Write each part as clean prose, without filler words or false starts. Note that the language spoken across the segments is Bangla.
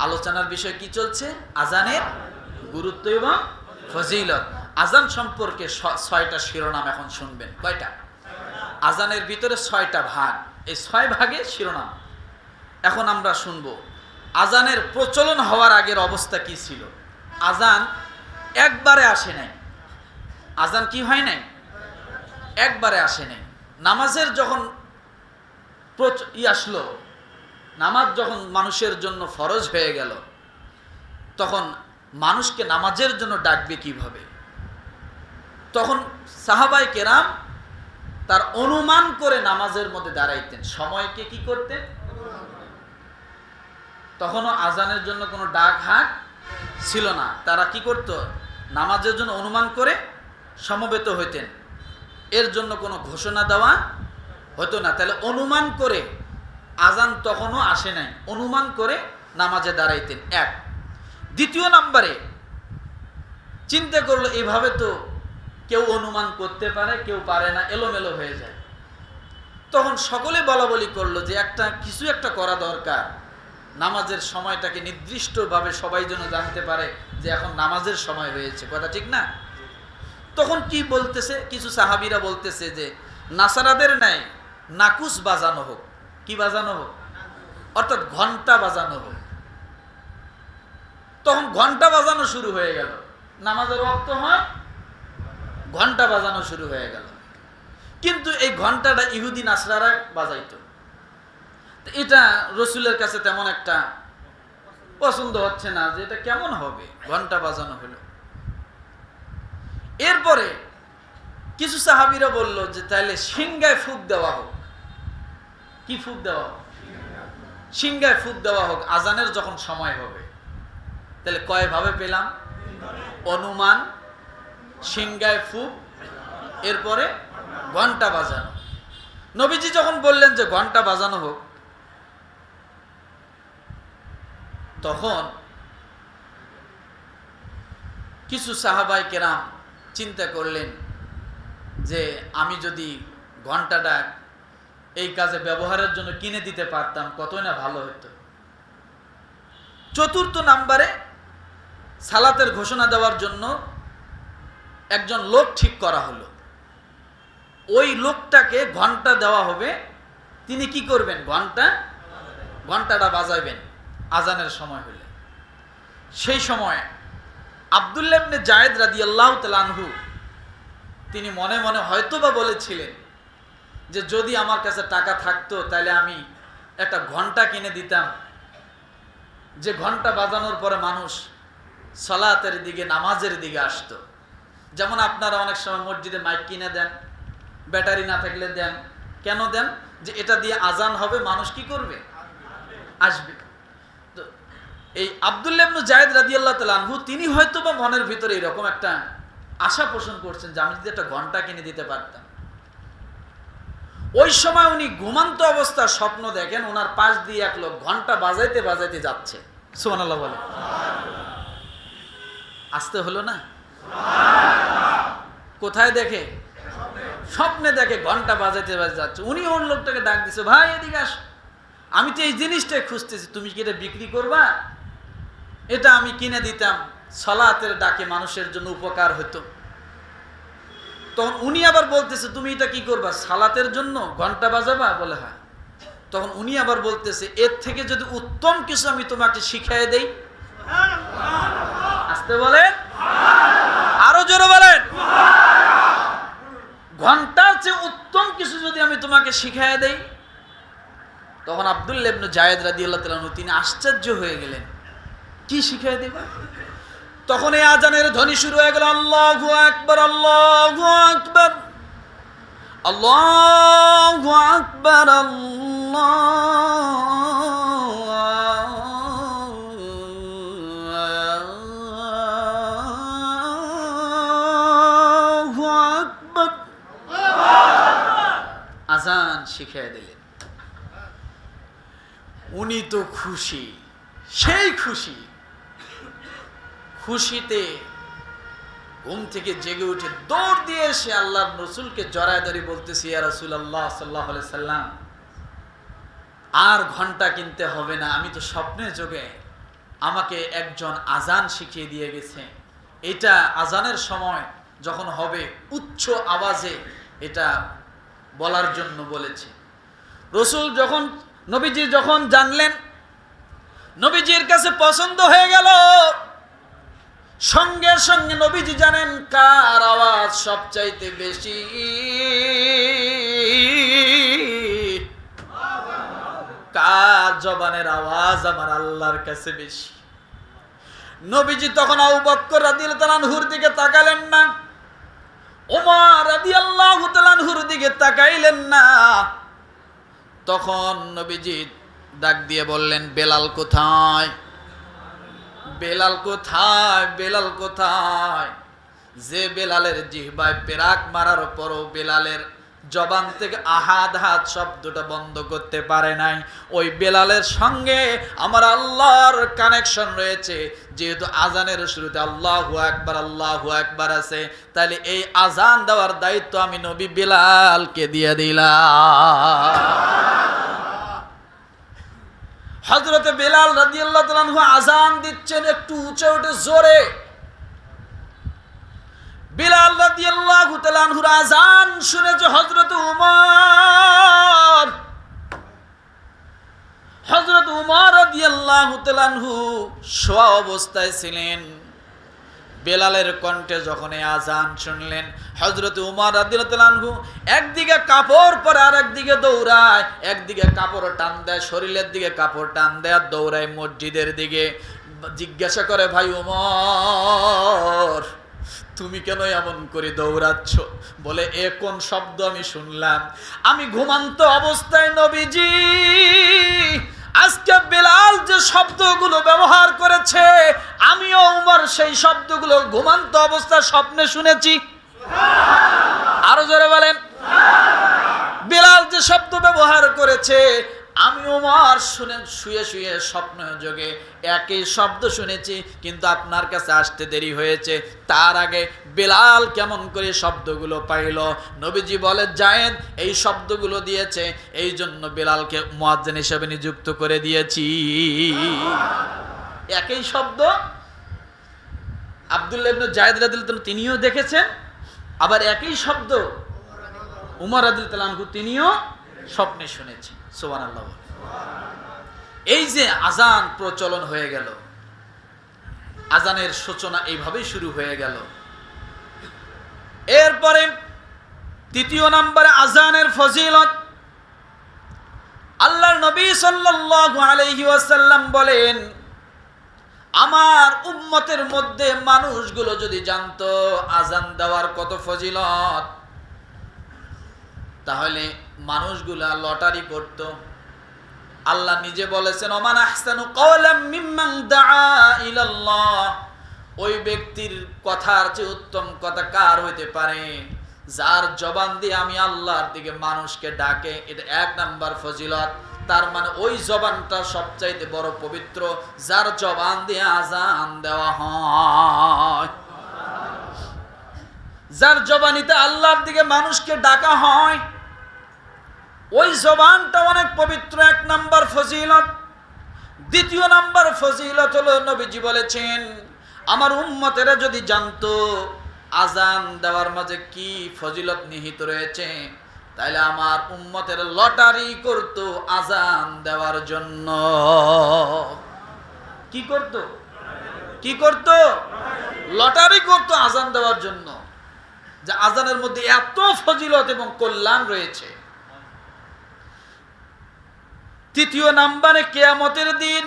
আলোচনার বিষয় কি চলছে? আজানের গুরুত্ব এবং ফজিলত। আজান সম্পর্কে 6টা শিরোনাম এখন শুনবেন। কয়টা? আজানের ভিতরে 6টা ভাগ, এই 6 ভাগে শিরোনাম। এখন আমরা শুনবো আজানের প্রচলন হওয়ার আগের অবস্থা কি ছিল। আজান একবারে আসে নাই। আজান কি হয় নাই? একবারে আসে নাই। নামাজের যখন আসলো, নামাজ যখন মানুষের জন্য ফরজ হয়ে গেল, তখন মানুষকে নামাজের জন্য ডাকবে কিভাবে? তখন সাহাবায়ে কেরাম তার অনুমান করে নামাজের মধ্যে দাঁড়াইতেন। সময়কে কি করতেন? তখনও আজানের জন্য কোনো ডাক হাক ছিল না। তারা কি করত? নামাজের জন্য অনুমান করে সমবেত হইতেন। এর জন্য কোনো ঘোষণা দেওয়া হতো না। তাহলে অনুমান করে, আজান তখনও আসে নাই, অনুমান করে নামাজে দাঁড়াইতেন। এক। দ্বিতীয় নাম্বারে চিন্তা করলো এভাবে তো কেউ অনুমান করতে পারে, কেউ পারে না, এলোমেলো হয়ে যায়। তখন সকলে বলা বলি করলো যে কিছু একটা করা দরকার, নামাজের সময়টাকে নির্দিষ্টভাবে সবাই যেন জানতে পারে যে এখন নামাজের সময় হয়েছে। কথা ঠিক না? তখন কি বলতেছে? কিছু সাহাবীরা বলতেছে যে নাসারাদের ন্যায় নাকুস বাজানো হোক। কি বাজানো হোক? অর্থাৎ ঘন্টা বাজানো হোক। তখন ঘন্টা বাজানো শুরু হয়ে গেল। নামাজের ওয়াক্ত হয়, ঘন্টা বাজানো শুরু হয়ে গেল। কিন্তু এই ঘন্টাটা ইহুদি নাসরারা বাজাইতো। এটা রসুলের কাছে তেমন একটা পছন্দ হচ্ছে না, যে এটা কেমন হবে, ঘন্টা বাজানো হলো। এরপরে কিছু সাহাবীরা বলল যে তাইলে সিংগায় ফুঁক দেওয়া হোক। কি ফুঁক দেওয়া হোক? সিংগায় ফুঁক দেওয়া হোক আজানের যখন সময় হবে। তাহলে কয় ভাবে পেলাম? অনুমান, সিংগায় ফুঁক, এরপরে ঘন্টা বাজানো। নবীজি যখন বললেন যে ঘন্টা বাজানো হোক, তখন কিছু সাহাবায়ে কেরাম চিন্তা করলেন যে আমি যদি ঘন্টাটা এই কাজে ব্যবহারের জন্য কিনে দিতে পারতাম, কতই না ভালো হতো। চতুর্থ নাম্বারে সালাতের ঘোষণা দেওয়ার জন্য একজন লোক ঠিক করা হলো। ওই লোকটাকে ঘন্টা দেওয়া হবে। তিনি কি করবেন? ঘন্টাটা বাজাইবেন আজানের সময় হলে। সেই সময় আব্দুল্লাহ ইবনে জায়েদ রাদিয়াল্লাহু তাআলা আনহু তিনি মনে মনে হয়তোবা বলেছিলেন যে যদি আমার কাছে টাকা থাকতো তাহলে আমি একটা ঘন্টা কিনে দিতাম, যে ঘন্টা বাজানোর পরে মানুষ সালাতের দিকে, নামাজের দিকে আসতো। যেমন আপনারা অনেক সময় মসজিদে মাইক কিনে দেন, ব্যাটারি না থাকলে দেন। কেন দেন? যে এটা দিয়ে আজান হবে, মানুষ কি করবে? আসবে। তো এই আব্দুল্লাহ ইবনে জায়েদ রাদিয়াল্লাহু তাআলা আনহু তিনি হয়তোবা মনের ভিতরে এরকম একটা আশা পোষণ করছেন যে আমি যদি একটা ঘন্টা কিনে দিতে পারতাম। ওই সময় উনি ঘুমন্ত অবস্থা স্বপ্ন দেখেন, ওনার পাশ দিয়ে এক লোক ঘন্টা বাজাইতে বাজাইতে যাচ্ছে। সুবহানাল্লাহ বলে। আসতে হলো না? কোথায় দেখে? স্বপ্নে দেখে ঘন্টা বাজাইতে বাজাইতে যাচ্ছে। উনি ওই লোকটাকে ডাক দিছে, ভাই এদিকে আস, আমি তো এই জিনিসটাই খুঁজতেছি, তুমি কি এটা বিক্রি করবা? এটা আমি কিনে দিতাম, সালাতের ডাকে মানুষের জন্য উপকার হতো। তখন উনি আবার বলতেছে, তুমি এটা কি করবা? সালাতের জন্য ঘন্টা বাজাবা? বলে হ্যাঁ। তখন উনি আবার বলতেছে, এর থেকে যদি উত্তম কিছু আমি তোমাকে শিখাই দেই। আসতে বলেন, আরো জোরে বলেন। ঘন্টার চেয়ে উত্তম কিছু যদি আমি তোমাকে শিখাই দেই। তখন আব্দুল্লাহ ইবনে জায়েদ রাদিয়াল্লাহু তাআলা তিনি আশ্চর্য হয়ে গেলেন, কি শিখাই দেব? তখন এই আজানের ধ্বনি শুরু হয়ে গেল, আল্লাহু আকবার, আল্লাহু আকবার, আল্লাহু আকবার, আল্লাহু আকবার। আজান শিখিয়ে দিলেন। উনি তো খুশি, সেই খুশি, খুশিতে ঘুম থেকে জেগে উঠে দৌড় দিয়ে এসে আল্লাহর রাসূলকে জড়ায় ধরে বলতেছি, ইয়া রাসূলুল্লাহ সাল্লাল্লাহু আলাইহি সাল্লাম, আর ঘন্টা কিনতে হবে না, আমি তো স্বপ্নে যোগে আমাকে একজন আজান শিখিয়ে দিয়ে গেছে, এটা আজানের সময় যখন হবে উচ্চ আওয়াজে এটা বলার জন্য বলেছে। রাসূল নবীজি যখন জানলেন, নবীজির কাছে পছন্দ হয়ে গেল, সঙ্গে সঙ্গে নবীজি জানেন কার আওয়াজ সবচাইতে বেশি, কার জবানের আওয়াজ আমার আল্লাহর কাছে বেশি। নবীজি তখন আবু বকর রাদিয়াল্লাহু আনহুর দিকে তাকালেন না, ওমর রাদিয়াল্লাহু তাআলা আনহুর দিকে তাকাইলেন না। তখন নবীজি ডাক দিয়ে বললেন, বেলাল কোথায়? বেলাল কোথায়? বেলাল কোথায়? যে বেলালের জিহ্বায় পেরাক মারার পরও বেলালের জবান থেকে আহাদ হাত শব্দটা বন্ধ করতে পারে নাই, ওই বেলালের সঙ্গে আমার আল্লাহর কানেকশন রয়েছে। যেহেতু আজানের শুরুতে আল্লাহু আকবার আছে, তাহলে এই আজান দেওয়ার দায়িত্ব আমি নবী বেলালকে দিয়ে দিলাম। হযরতে বেলাল রাদিয়াল্লাহু তাআলা আনহু আজান দিচ্ছেন একটু উঁচে উঠে জোরে। বেলাল রাদিয়াল্লাহু তাআলা আনহুর আজান শুনেছে হযরত উমর রাদিয়াল্লাহু তাআলা আনহু শোয়া অবস্থায় ছিলেন। বেলালের কণ্ঠে যখন এই আজান শুনলেন, হযরত উমর রাদিয়াল্লাহু তাআলা আনহু একদিকে কাপড় পরে আর একদিকে দৌড়ায়, একদিকে কাপড় টান দেয়, শরীরের দিকে কাপড় টান দেয় আর দৌড়ায় মসজিদের দিকে। জিজ্ঞাসা করে, ভাই উমর, তুমি কেন এমন করে দৌড়াচ্ছ? বলে, এ কোন শব্দ আমি শুনলাম? আমি ঘুমান্ত অবস্থায় নবীজি আজকে বেলাল যে শব্দগুলো ব্যবহার করেছে, আমিও উমর সেই শব্দগুলো ঘুমান্ত অবস্থায় স্বপ্নে শুনেছি। আরো জোরে বলেন। বেলাল যে শব্দ ব্যবহার করেছে, আমি উমর শুয়ে শুয়ে স্বপ্ন যোগে একই শব্দ শুনেছি, কিন্তু আপনার কাছে আসতে দেরি হয়েছে। তার আগে বেলাল কেমন করে শব্দগুলো পাইল? নবীজি বলে, জায়েদ এই শব্দগুলো দিয়েছে, এই জন্য বেলালকে মুয়াজ্জিন হিসেবে নিযুক্ত করে দিয়েছি। একই শব্দ আব্দুল্লাহ ইবনে জায়েদ রাদিয়াল্লাহু তাআলা তিনিও দেখেছেন, আবার একই শব্দ উমর রাদিয়াল্লাহু তাআলা তিনিও স্বপ্নে শুনেছেন। সুবহানাল্লাহ। এই যে আজান প্রচলন হয়ে গেল, আজানের সূচনা এইভাবেই শুরু হয়ে গেল। এরপরে তৃতীয় নম্বরে আজানের ফজিলত। আল্লাহর নবী সাল্লাল্লাহু আলাইহি ওয়াসাল্লাম বলেন, আমার উম্মতের মধ্যে মানুষগুলো যদি জানতো আজান দেওয়ার কত ফজিলত, তাহলে মানুষগুলা লটারি করত। আল্লাহ নিজে বলেছেন, ওমান আহসানু কাওলাম মিম্মান দাআ ইলাল্লাহ। ওই ব্যক্তির কথার চেয়ে উত্তম কথা কার হইতে পারে? যার জবান দিয়ে আমি আল্লাহর দিকে মানুষকে ডাকে। এটা এক নাম্বার ফজিলত। তার মানে ওই জবানটা সবচাইতে বড় পবিত্র, যার জবান দিয়ে আজান দেওয়া হয়, যার জবানিতে আল্লাহর দিকে মানুষকে ডাকা হয়, ওই জবানটা অনেক পবিত্র। এক নাম্বার ফজিলত। দ্বিতীয় নাম্বার ফজিলত হলো, নবীজি বলেছেন, আমার উম্মতেরা যদি জানতো আজান দেওয়ার মাঝে কি ফজিলত নিহিত রয়েছে, তাইলে আমার উম্মতের লটারি করত আজান দেওয়ার জন্য। কি করত? কি করত? লটারি করত আজান দেওয়ার জন্য, যে আজানের মধ্যে এত ফজিলত এবং কল্যাণ রয়েছে। তৃতীয় নাম্বারে কিয়ামতের দিন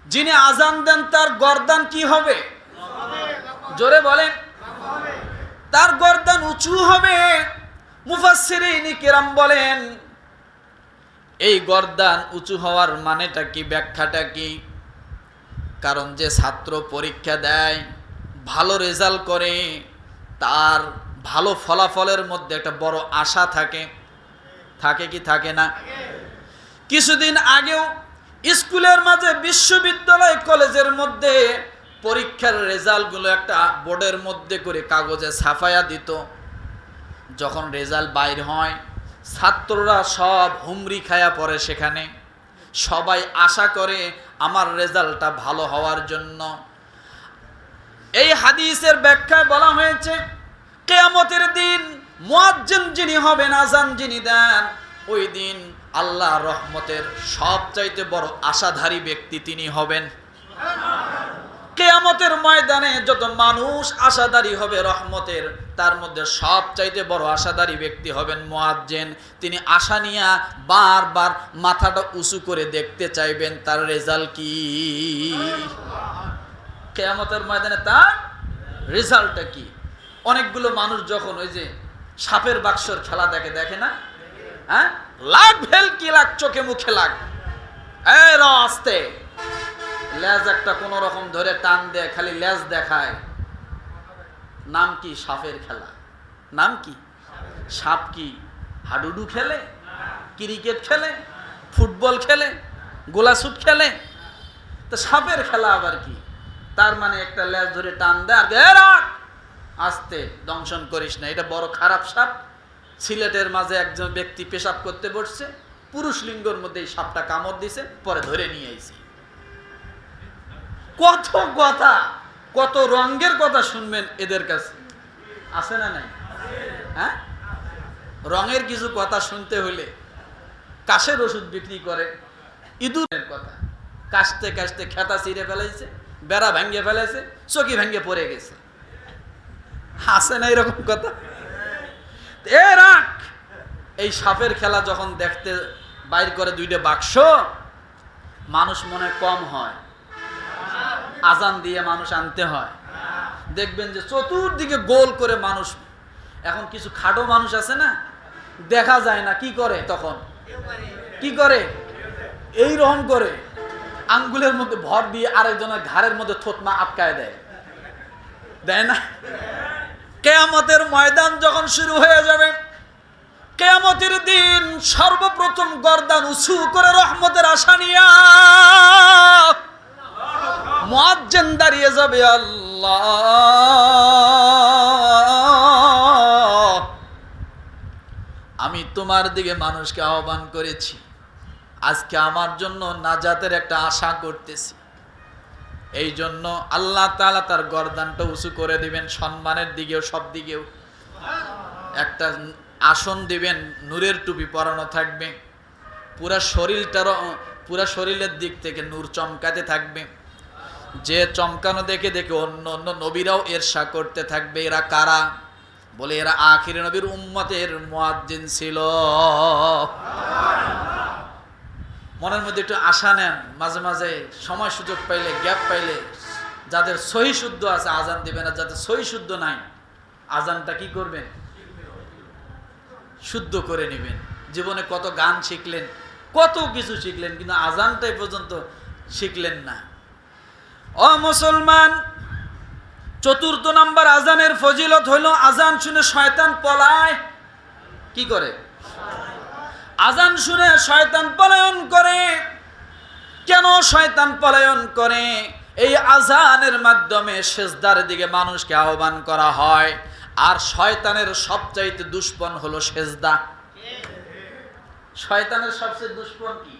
যিনি আজান দেন তার গর্দান কি হবে? জোরে বলেন। তার গর্দান উঁচু হবে। মুফাসসিরিন কিরাম বলেন, এই গর্দান উঁচু হওয়ার মানেটা কি, ব্যাখ্যাটা কি? কারণ যে ছাত্র পরীক্ষা দেয়, ভালো রেজাল্ট করে, তার ভালো ফলাফলের মধ্যে একটা বড় আশা থাকে। থাকে কি থাকে না? কিছুদিন আগেও স্কুলের মাঝে, বিশ্ববিদ্যালয় কলেজের মধ্যে পরীক্ষার রেজাল্টগুলো একটা বোর্ডের মধ্যে করে কাগজে ছাপায়া দিত। যখন রেজাল্ট বাইর হয়, ছাত্ররা সব হুমড়ি খায়া পড়ে। সেখানে সবাই আশা করে আমার রেজাল্টটা ভালো হওয়ার জন্য। এই হাদিসের ব্যাখ্যায় বলা হয়েছে কিয়ামতের দিন মুয়াজ্জিন যিনি হবেন, আযান যিনি দেন, ওই দিন আল্লাহ রহমতের সবচাইতে বড় আশাধারী ব্যক্তি তিনি হবেন। কিয়ামতের ময়দানে যত মানুষ আশাধারী হবে রহমতের, তার মধ্যে সবচাইতে বড় আশাধারী ব্যক্তি হবেন মুয়াজ্জিন। তিনি আশা নিয়ে বারবার মাথাটা উঁচু করে দেখতে চাইবেন তার রেজাল্ট কি, কিয়ামতের ময়দানে তার রেজাল্টটা কি। অনেকগুলো মানুষ যখন ওই যে সাপের বাক্সর খেলা দেখে না, হ্যাঁ, লাগ ভেল কি লাগ, চোখে মুখে লাগ, এই আস্তে, লেজ একটা কোন রকম ধরে টান দেয়, খালি লেজ দেখায়, নাম কি? সাপের খেলা। নাম কি? সাপ কি হাডুডু খেলে, ক্রিকেট খেলে, ফুটবল খেলে, গোলাসুট খেলে? তো সাপের খেলা আবার কি? তার মানে একটা লেজ ধরে টান দেয় আর আস্তে, দংশন করিস না, এটা বড় খারাপ সাপ। সিলেটের মাঝে একজন ব্যক্তি পেশাব করতে বসছে, পুরুষ লিঙ্গর মধ্যে এই সাপটা কামড় দিছে, পরে ধরে নিয়ে আইছি। কত কথা, কত রঙের কথা শুনবেন এদের কাছে, আছে না নাই? হ্যাঁ, রঙের কিছু কথা শুনতে হলে কাশের ওষুধ বিক্রি করে, ইঁদুরের কথা, কাশতে কাশতে খেতা ছিঁড়ে ফেলাইছে, বেড়া ভেঙে ফেলেছে, চকি ভেঙে পড়ে গেছে, আছে না এরকম কথা? এই সাপের খেলা যখন দেখতে বাইর করে দুইটা বাক্স, মানুষ মনে কম হয়, আজান দিয়ে মানুষ আনতে হয়। দেখবেন যে চতুর্দিকে গোল করে মানুষ। এখন কিছু খাটো মানুষ আছে না, দেখা যায় না, কি করে তখন? কি করে? এই রকম করে আঙ্গুলের মধ্যে ভর দিয়ে আরেকজনের ঘাড়ের মধ্যে থতমা আটকায় দেয় না? কিয়ামতের ময়দান যখন শুরু হয়ে যাবে, কিয়ামতের দিন সর্বপ্রথম গর্দান উঁচু করে রহমতের আশা নিয়া মুয়াজ্জিন দাঁড়িয়ে যাবে, আল্লাহ আমি তোমার দিকে মানুষকে আহ্বান করেছি, আজকে আমার জন্য নাজাতের একটা আশা করতেছি। এই জন্য আল্লাহ তাআলা তার গর্দানটা উঁচু করে দিবেন, সম্মানের দিকেও সব দিকেও। একটা আসন দিবেন, নূরের টুপি পরানো থাকবে, পুরা শরীরের দিক থেকে নূর চমকাতে থাকবে। যে চমকানো দেখে দেখে অন্য অন্য নবীরাও ঈর্ষা করতে থাকবে। এরা কারা? বলে এরা আখির নবীর উম্মতের মুয়াজ্জিন ছিল। মনের মধ্যে একটু আশা নেন, মাঝে মাঝে সময় সুযোগ পাইলে, গ্যাপ পাইলে, যাদের সহি শুদ্ধ আছে আজান দিবেন, আর যাদের সহি শুদ্ধ নাই আজানটা কি করবেন? শুদ্ধ করে নেবেন। জীবনে কত গান শিখলেন, কত কিছু শিখলেন, কিন্তু আজানটাই পর্যন্ত শিখলেন না। ও মুসলমান, চতুর্থ নাম্বার আজানের ফজিলত হলো আজান শুনে শয়তান পলায়। কি করে? আজান শুনে শয়তান পলায়ন করে। কেন শয়তান পলায়ন করে? এই আজানের মাধ্যমে সিজদার দিকে মানুষকে আহ্বান করা হয়। আর শয়তানের সবচাইতে দুশমন হলো সিজদা। শয়তানের সবচেয়ে দুশমন কি?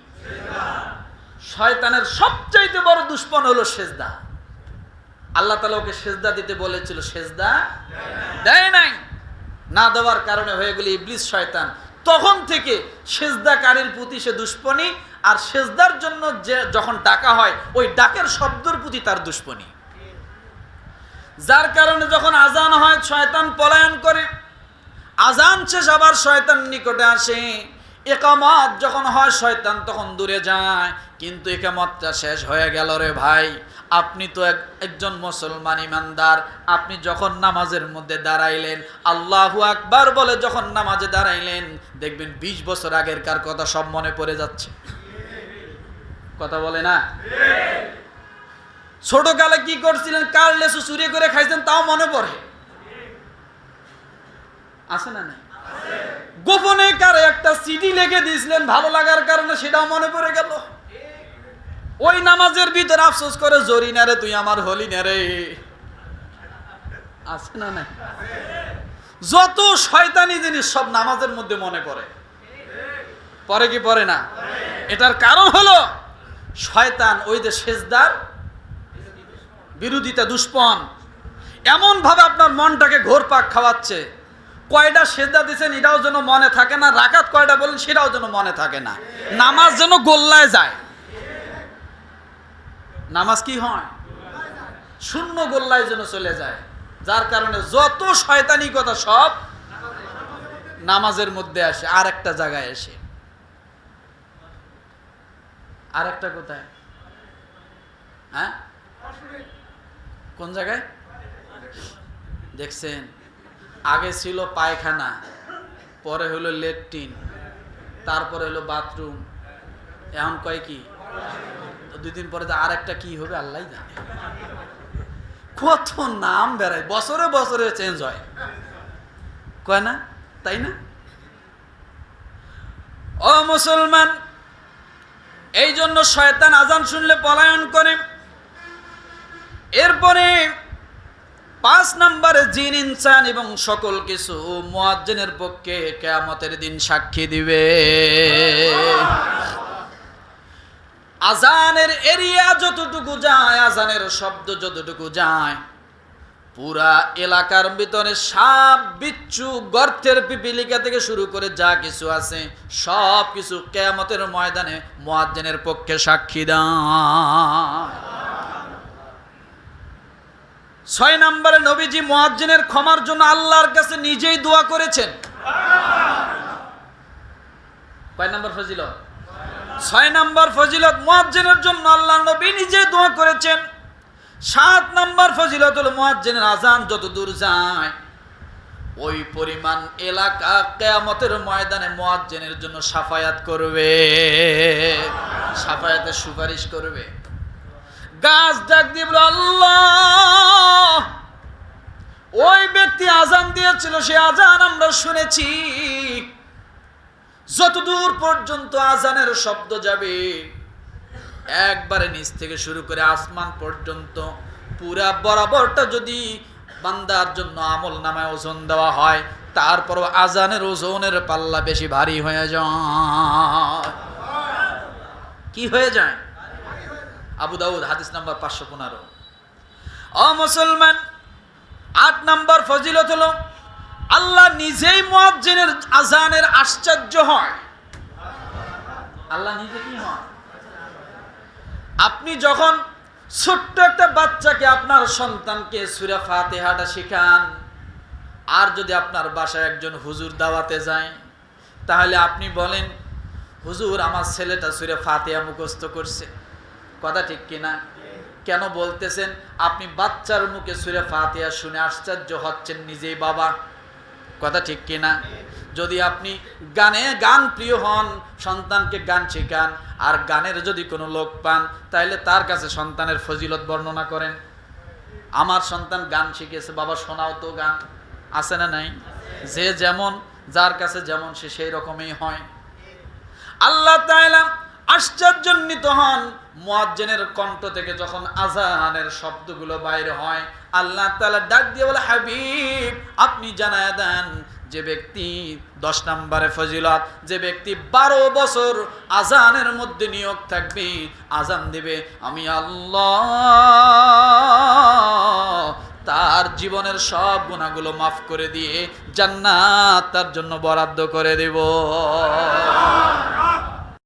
শয়তানের সবচাইতে বড় দুশমন হলো সিজদা। আল্লাহ তাআলা ওকে সিজদা দিতে বলেছিল, সিজদা দেয় নাই। না দেওয়ার কারণে হয়ে গেল ইবলিস শয়তান। তখন থেকে সিজদাকারীর প্রতি সে দুশমনী, আর সিজদার জন্য যে যখন ডাকা হয় ওই ডাকের শব্দের প্রতি তার দুশমনী। যার কারণে যখন আজান হয় শয়তান পলায়ন করে। আজান শেষ আবার শয়তান নিকটে আসে। ইকামত যখন হয় শয়তান তখন দূরে যায়। কিন্তু ইকামতটা শেষ হয়ে গেল রে ভাই, আপনি তো একজন মুসলমান ইমানদার, আপনি যখন নামাজের মধ্যে দাঁড়াইলেন, আল্লাহু আকবার বলে যখন নামাজে দাঁড়াইলেন, দেখবেন 20 বছর আগেরকার কথা সব মনে পড়ে যাচ্ছে। কথা বলে না? ছোটকালে কি করছিলেন, কার লেসু চুরি করে খাইছেন তাও মনে পড়ে, আছে না? না গোপনে কারে একটা সিডি লিখে দিয়েছিলেন ভালো লাগার কারণে, সেটাও মনে পড়ে গেল। ওই নামাজের ভিতরে আফসোস করে, জরি না রে তুই আমার হলি না রে, আছে না? না যত শয়তানি জিনিস সব নামাজের মধ্যে মনে পড়ে। পরে কি পড়ে না? এটার কারণ হলো শয়তান ওই যে সেজদার বিরোধিতা, দুষ্পন, এমন ভাবে আপনার মনটাকে ঘোরপাক খাওয়াচ্ছে। কয়টা সেজদা দিচ্ছেন এটাও যেন মনে থাকে না, রাকাত কয়টা বলেন সেটাও যেন মনে থাকে না, নামাজ যেন গোল্লায় যায়। নামাজ কি হয়? শূন্য গোল্লায় যেন চলে যায়। যার কারণে যত শয়তানি কথা সব নামাজের মধ্যে আসে, আর একটা জায়গায় আসে। আর একটা কোথায়? হ্যাঁ, কোন জায়গায়? দেখছেন, আগে ছিল পায়খানা, পরে হলো ল্যাট্রিন, তারপরে হলো বাথরুম, এখন কয় কি? দুই দিন পরে আর একটা কি হবে আল্লাহ জানে। কত নাম বেড়ায়, বছরে বছরে চেঞ্জ হয়, কয় না? তাই না? ও মুসলমান, এই জন্য শয়তান আজান শুনলে পলায়ন করে। এরপরে 5 নম্বরে জিন, ইনসান এবং সকল কিছু মুয়াজ্জিনের পক্ষে কিয়ামতের দিন সাক্ষী দিবে। আজানের এরিয়া যতটুকু যায়, আজানের শব্দ যতটুকু যায়, পুরা এলাকার ভিতরে সাপ, বিচ্ছু, গর্তের পিপিলিকা থেকে শুরু করে যা কিছু আছে সব কিছু কিয়ামতের ময়দানে মুয়াজ্জিনের পক্ষে সাক্ষী দেয়। 6 নম্বরে নবীজি মুয়াজ্জিনের ক্ষমার জন্য আল্লাহর কাছে নিজেই দোয়া করেছেন। কয় নম্বর ফজিলত? 6 নম্বর ফজিলত, মুয়াজ্জিনের জন্য আল্লাহর নবী নিজেই দোয়া করেছেন। 7 নম্বর ফজিলত হলো মুয়াজ্জিনের আজান যত দূর যায় ওই পরিমাণ এলাকা কিয়ামতের ময়দানে মুয়াজ্জিনের জন্য শাফায়াত করবে, শাফায়াতের সুপারিশ করবে। গাছ ডাক দিয়ে বলে, আল্লাহ, ওই ব্যক্তি আজান দিয়েছিল, সে আজান আমরা শুনেছি। যতদূর পর্যন্ত আজানের শব্দ যাবে, একবারে নিচ থেকে শুরু করে আসমান পর্যন্ত পুরা বরাবরটা যদি বান্দার জন্য আমল নামায় ওজন দেওয়া হয়, তারপর আজানের ওজনের পাল্লা বেশি ভারী হয়ে যায়। কি হয়ে যায়? আবু দাউদ হাদিস নাম্বার 515। ও মুসলমান, 8 নম্বর ফজিলত হলো আল্লাহ নিজেই মুয়াজ্জিনের আজানের আশ্চর্য হয়। আল্লাহ নিজে কি হয়? আপনি যখন ছোট্ট একটা বাচ্চাকে, আপনার সন্তানকে সূরা ফাতিহাটা শেখান, আর যদি আপনার বাসায় একজন হুজুর দাওয়াতে যায়, তাহলে আপনি বলেন, হুজুর আমার ছেলেটা সূরা ফাতিহা মুখস্থ করছে। কথা ঠিক কিনা? কেন বলতেছেন? আপনি বাচ্চার মুখে সূরা ফাতিহা শুনে আশ্চর্য হচ্ছেন নিজেই বাবা। কথা ঠিক কিনা? যদি আপনি গান প্রিয় হন, সন্তানকে গান শেখান, আর গানের যদি কোনো লোক পান, তাহলে তার কাছে সন্তানের ফজিলত বর্ণনা করেন। আমার সন্তান গান শিখেছে, বাবা শোনাও তো গান। আছে না নাই? যে যেমন, যার কাছে যেমন সে সেই রকমই হয়। আল্লাহ তাআলা আশ্চর্যান্বিত হন মুয়াজ্জিনের কণ্ঠ থেকে যখন আজানের শব্দগুলো বাইরে হয়। আল্লাহ তাআলা ডাক দিয়ে বলে, হাবিব, আপনি জানায়া দেন, যে ব্যক্তি 10 নম্বরে ফজিলত, যে ব্যক্তি 12 বছর আজানের মধ্যে নিয়োগ থাকবে, আজান দিবে, আমি আল্লাহ তার জীবনের সব গুনাহগুলো মাফ করে দিয়ে জান্নাত তার জন্য বরাদ্দ করে দেব।